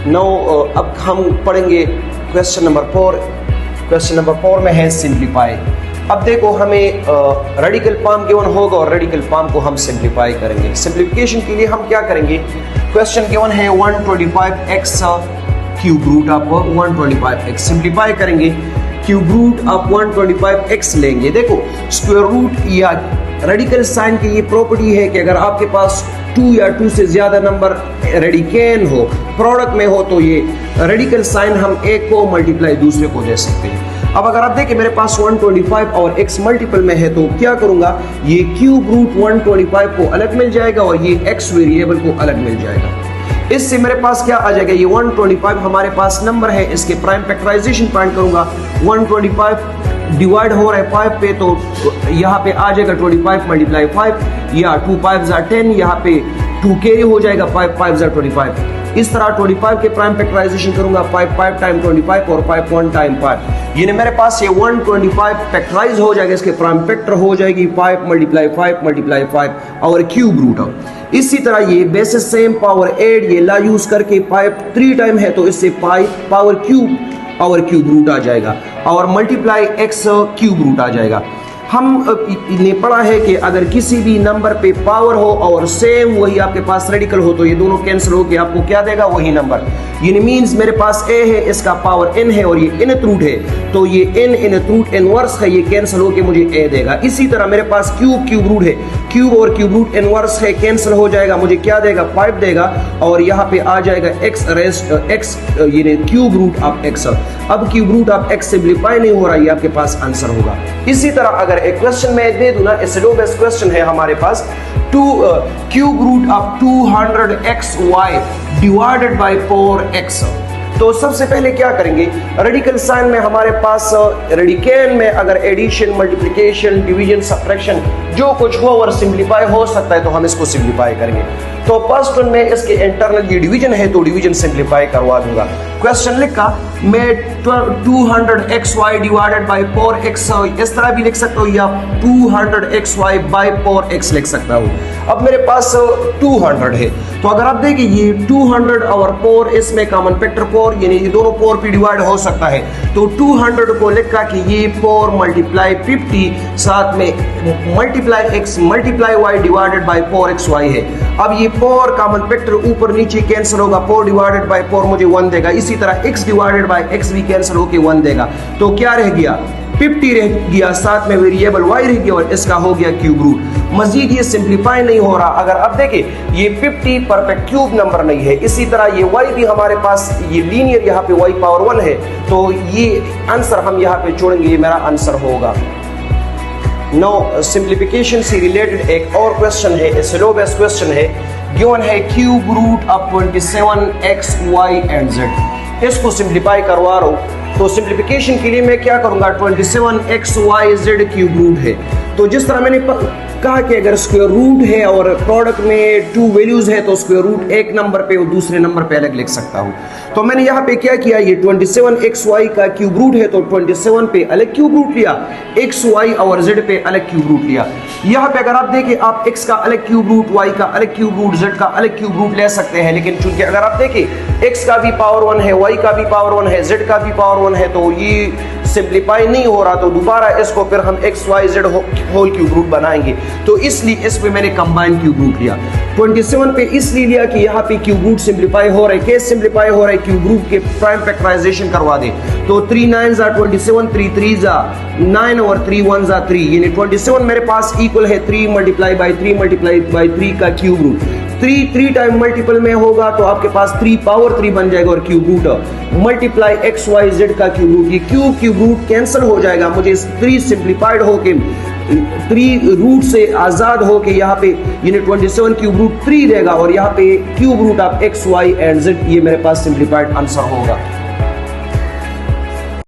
No अब हम पढ़ेंगे क्वेश्चन नंबर 4। क्वेश्चन नंबर 4 में है सिंप्लीफाई। अब देखो हमें रेडिकल पाम गिवन होगा और रेडिकल पाम को हम सिंप्लीफाई करेंगे। सिंप्लीफिकेशन के लिए हम क्या करेंगे, क्वेश्चन गिवन है 125x cube root of 125x, simplify करेंगे क्यूब रूट ऑफ 125x लेंगे। देखो स्क्वायर रूट या रेडिकल साइन की ये प्रॉपर्टी है कि अगर आपके पास 2 या 2 से ज्यादा नंबर रेडिकन हो, प्रोडक्ट में हो, तो ये रेडिकल साइन हम एक को मल्टीप्लाई दूसरे को दे सकते हैं। अब अगर आप देखें मेरे पास 125 और x मल्टीपल में है तो क्या करूंगा, ये क्यूब रूट 125 को अलग मिल जाएगा और ये x वेरिएबल को अलग मिल जाएगा। इससे मेरे पास क्या आ जाएगा, ये 125 हमारे पास नंबर है, इसके प्राइम फैक्टराइजेशन फाइंड करूंगा। 125 डिवाइड हो रहा है 5 पे, तो यहाँ पे आ जाएगा 25 मल्टीप्लाई 5 या 2 5 10, यहाँ पे 2 कैरी हो जाएगा, 5 5 25। इस तरह 25 के प्राइम फैक्टराइजेशन करूंगा, 5 5 टाइम 25 और 5 1 टाइम 5, यानी मेरे पास ये 125 फैक्टराइज हो जाएगा, इसके प्राइम फैक्टर हो जाएगी 5 मल्टीप्लाई 5 और क्यूब रूट। इसी तरह ये बेसिस सेम पावर 8 ये ला यूज करके 5 3 टाइम है तो इससे 5 पावर क्यूब और क्यूब रूट आ जाएगा और मल्टीप्लाई x क्यूब रूट आ जाएगा। हम ने पढ़ा है कि अगर किसी भी नंबर पे पावर हो और सेम वही आपके पास रेडिकल हो तो ये दोनों कैंसिल हो के आपको क्या देगा, वही नंबर। ये मींस मेरे पास a है, इसका पावर n है और ये nth रूट है, तो ये n nth रूट इनवर्स है, ये कैंसिल हो के मुझे a देगा। इसी तरह मेरे पास क्यूब रूट है, क्यूब और क्यूब रूट इनवर्स है, कैंसिल हो जाएगा, मुझे क्या देगा, 5 देगा और यहाँ पे आ जाएगा x ये क्यूब रूट ऑफ x। अब cube root of x simplify नहीं हो रहा, ये आपके पास आंसर होगा। इसी तरह अगर एक क्वेश्चन में दे दूं ना, इससे लो बेस्ट क्वेश्चन है हमारे पास, cube root of 200xy divided by 4x। तो सबसे पहले क्या करेंगे, रेडिकल साइन में हमारे पास रेडिकन में अगर एडिशन मल्टीप्लिकेशन डिवीजन सब्ट्रैक्शन जो कुछ हो और सिंप्लीफाई हो सकता है तो हम इसको सिंप्लीफाई करेंगे। तो फर्स्ट वन में इसके इंटरनल ये डिवीजन है तो डिवीजन सिंप्लीफाई करवा दूंगा। क्वेश्चन लिखा मैं 200xy डिवाइडेड बाय 4x इस तरह भी लिख सकता हूँ या 200xy बाय 4x लिख सकता हूँ। अब मेरे पास 200 है तो अगर आप देखें ये 200 और 4 इसमें कॉमन फैक्टर 4 यानी ये दोनों 4 पे डिवाइड हो सकता है, तो 200 को लिखा कि ये 4 मल्टीप्लाई 50 साथ में multiply x multiply y divided by 4xy है। अब ये 4 कॉमन फैक्टर ऊपर नीचे कैंसिल होगा, 4 डिवाइडेड बाय 4 मुझे 1 देगा, इसी तरह x डिवाइडेड बाय x भी कैंसिल होके 1 देगा। तो क्या रह गया, 50 रह गया, साथ में वेरिएबल y रह गया और इसका हो गया क्यूब रूट। मजीद ये सिंप्लीफाई नहीं हो रहा। अगर अब देखें ये 50 परफेक्ट क्यूब नंबर नहीं है, इसी तरह ये y भी हमारे पास ये लीनियर यहाँ पे y पावर 1 है, तो ये आंसर हम यहाँ पे छोड़ेंगे, ये मेरा आंसर होगा। नो सिंप्लीफिकेशन से रिलेटेड एक और क्वेश्चन है, इससे लो बेस्ट क्वेश्चन है, गिवन है cube root of 27x y and z। इसको सिंप्लीफाई करवा रहा हूँ तो सिंप्लीफिकेशन के लिए मैं क्या करूंगा, 27x y z cube root है, तो जिस तरह मैंने कहा कि अगर स्क्वायर रूट है और प्रोडक्ट में 2 वैल्यूज है तो स्क्वायर रूट एक नंबर पे और दूसरे नंबर पे अलग लिख सकता हूं। तो मैंने यहाँ पे क्या किया, ये 27xy का क्यूब रूट है तो 27 पे अलग क्यूब रूट लिया, xy और z पे अलग क्यूब रूट लिया। यहाँ पे अगर आप देखें आप x का अलग क्यूब रूट, y का अलग क्यूब रूट, z का अलग क्यूब रूट ले सकते हैं, लेकिन चूंकि अगर आप देखें x का भी पावर 1 है, y का भी पावर 1 है, z का भी पावर 1 है, तो ये सिंप्लीफाई नहीं हो रहा, तो दोबारा इसको फिर हम x y z whole cube root बनाएंगे। तो इसलिए इसमें मैंने कंबाइन क्यूब रूट लिया। 27 पे इसलिए लिया कि यहाँ पे क्यूब रूट सिंप्लीफाई हो रहा है, केस सिंप्लीफाई हो रहा है, क्यूब रूट के प्राइम फैक्टराइजेशन करवा दे, तो 3 9s are 27, 3 3s are 9 और 3 1s are 3, यानी 27 मेरे पास इक्वल है 3 मल्टीप्लाई बाई 3 का क्यूब रूट। 3 टाइम मल्टीपल में होगा तो आपके पास 3 पावर 3 बन जाएगा और cube root multiply x y z का क्यूब रूट, ये क्यूब रूट कैंसिल हो जाएगा, मुझे 3 सिंप्लीफाइड होके 3 रूट से आजाद होके यहाँ पे यानी 27 क्यूब रूट 3 देगा और यहाँ पे cube root of x y and z, ये मेरे पास सिंप्लीफाइड आंसर होगा।